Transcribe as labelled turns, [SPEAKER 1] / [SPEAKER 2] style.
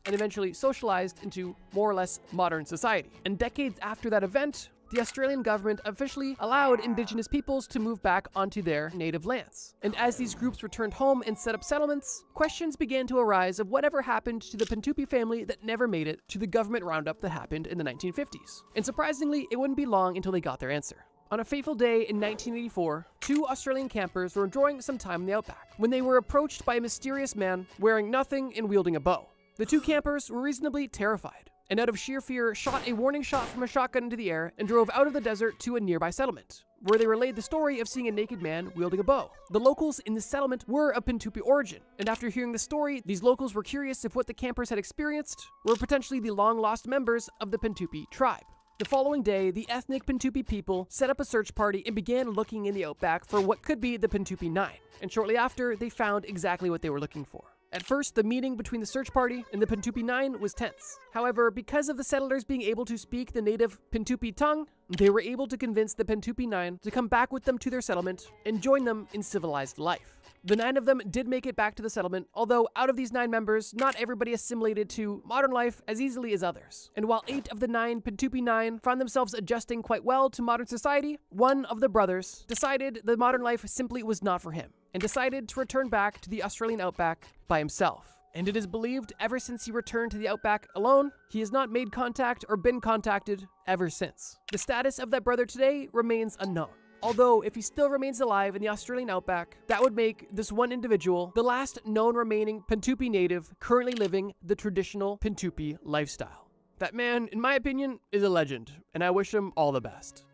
[SPEAKER 1] and eventually socialized into more or less modern society. And decades after that event, the Australian government officially allowed Indigenous peoples to move back onto their native lands. And as these groups returned home and set up settlements, questions began to arise of whatever happened to the Pintupi family that never made it to the government roundup that happened in the 1950s. And surprisingly, it wouldn't be long until they got their answer. On a fateful day in 1984, two Australian campers were enjoying some time in the outback when they were approached by a mysterious man wearing nothing and wielding a bow. The two campers were reasonably terrified, and out of sheer fear shot a warning shot from a shotgun into the air and drove out of the desert to a nearby settlement, where they relayed the story of seeing a naked man wielding a bow. The locals in the settlement were of Pintupi origin, and after hearing the story, these locals were curious if what the campers had experienced were potentially the long-lost members of the Pintupi tribe. The following day, the ethnic Pintupi people set up a search party and began looking in the outback for what could be the Pintupi Nine, and shortly after, they found exactly what they were looking for. At first, the meeting between the search party and the Pintupi Nine was tense. However, because of the settlers being able to speak the native Pintupi tongue, they were able to convince the Pintupi Nine to come back with them to their settlement and join them in civilized life. The 9 of them did make it back to the settlement, although out of these 9 members, not everybody assimilated to modern life as easily as others. And while 8 of the 9 Pintupi Nine found themselves adjusting quite well to modern society, one of the brothers decided that modern life simply was not for him, and decided to return back to the Australian outback by himself. And it is believed ever since he returned to the outback alone, he has not made contact or been contacted ever since. The status of that brother today remains unknown. Although, if he still remains alive in the Australian outback, that would make this one individual the last known remaining Pintupi native currently living the traditional Pintupi lifestyle. That man, in my opinion, is a legend, and I wish him all the best.